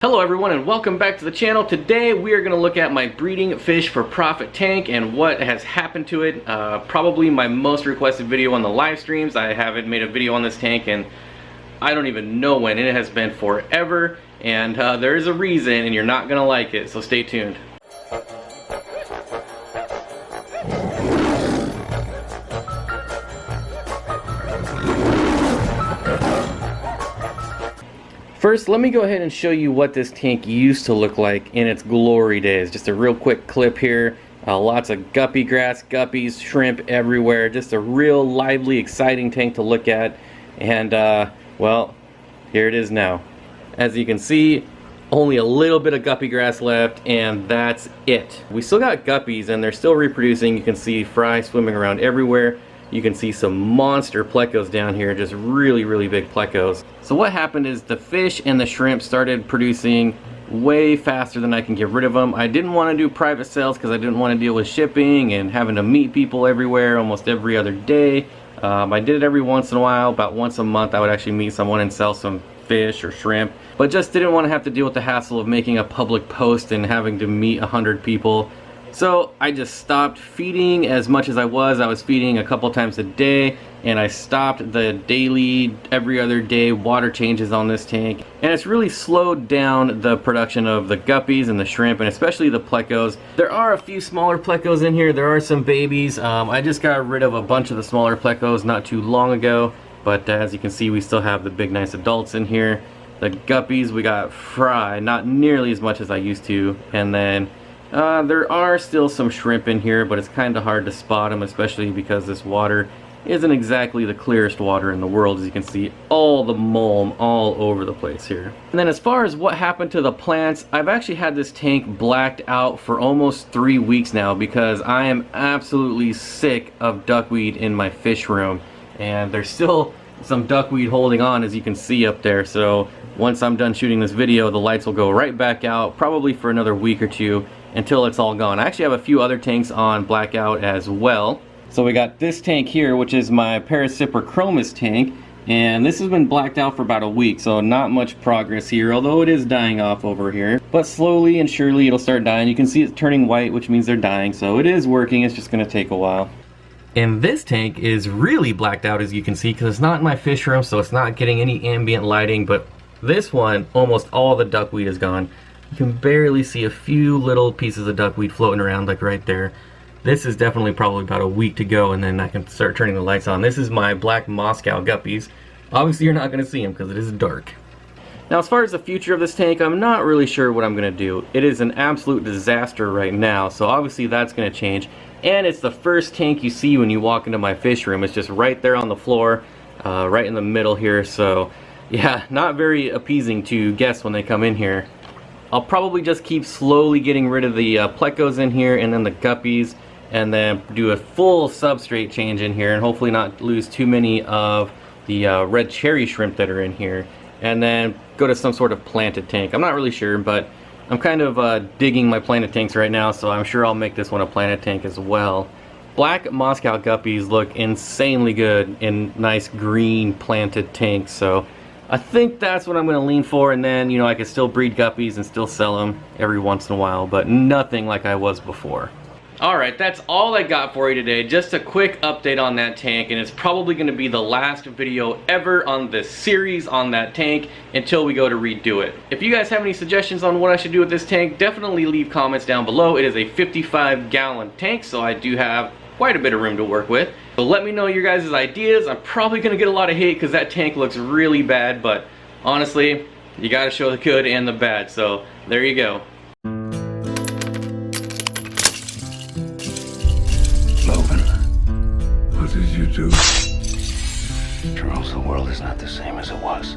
Hello everyone and welcome back to the channel. Today we are going to look at my breeding fish for profit tank and what has happened to it. Probably my most requested video on the live streams. I haven't made a video on this tank and I don't even know when. It has been forever and there is a reason and you're not going to like it, so stay tuned. First, let me go ahead and show you what this tank used to look like in its glory days. Just a real quick clip here. Lots of guppy grass, guppies, shrimp everywhere. Just a real lively, exciting tank to look at. And, well, here it is now. As you can see, only a little bit of guppy grass left, and that's it. We still got guppies, and they're still reproducing. You can see fry swimming around everywhere. You can see some monster plecos down here, just really big plecos. So what happened is the fish and the shrimp started producing way faster than I can get rid of them. I didn't want to do private sales because I didn't want to deal with shipping and having to meet people everywhere almost every other day. I did it every once in a while. About once a month I would actually meet someone and sell some fish or shrimp, but just didn't want to have to deal with the hassle of making a public post and having to meet 100 people. So I just stopped feeding as much as I was. I was feeding a couple times a day, and I stopped the daily, every other day water changes on this tank. And it's really slowed down the production of the guppies and the shrimp, and especially the plecos. There are a few smaller plecos in here. There are some babies. I just got rid of a bunch of the smaller plecos not too long ago, but as you can see, we still have the big nice adults in here. The guppies, we got fry, not nearly as much as I used to, and then there are still some shrimp in here, but it's kind of hard to spot them, especially because this water isn't exactly the clearest water in the world. As you can see, all the mulm all over the place here. And then as far as what happened to the plants, I've actually had this tank blacked out for almost 3 weeks now because I am absolutely sick of duckweed in my fish room. And there's still some duckweed holding on, as you can see up there. So once I'm done shooting this video, the lights will go right back out, probably for another week or two, until it's all gone. I actually have a few other tanks on blackout as well. So we got this tank here, which is my Paracyprochromis tank, and this has been blacked out for about a week, so not much progress here, although it is dying off over here. But slowly and surely it'll start dying. You can see it's turning white, which means they're dying, so it is working. It's just going to take a while. And this tank is really blacked out, as you can see, because it's not in my fish room, so it's not getting any ambient lighting. But this one, almost all the duckweed is gone. You can barely see a few little pieces of duckweed floating around, like right there. This is definitely probably about a week to go, and then I can start turning the lights on. This is my black Moscow guppies. Obviously you're not going to see them because it is dark. Now as far as the future of this tank, I'm not really sure what I'm going to do. It is an absolute disaster right now, so obviously that's going to change. And it's the first tank you see when you walk into my fish room. It's just right there on the floor, right in the middle here. So yeah, not very appeasing to guests when they come in here. I'll probably just keep slowly getting rid of the plecos in here and then the guppies, and then do a full substrate change in here and hopefully not lose too many of the red cherry shrimp that are in here, and then go to some sort of planted tank. I'm not really sure, but I'm kind of digging my planted tanks right now, so I'm sure I'll make this one a planted tank as well. Black Moscow guppies look insanely good in nice green planted tanks, so I think that's what I'm going to lean for, and then, you know, I can still breed guppies and still sell them every once in a while, but nothing like I was before. Alright, that's all I got for you today. Just a quick update on that tank, and it's probably going to be the last video ever on this series on that tank until we go to redo it. If you guys have any suggestions on what I should do with this tank, definitely leave comments down below. It is a 55-gallon tank, so I do have quite a bit of room to work with. So let me know your guys' ideas. I'm probably going to get a lot of hate because that tank looks really bad, but honestly, you got to show the good and the bad, so there you go. Logan, what did you do? Charles, the world is not the same as it was.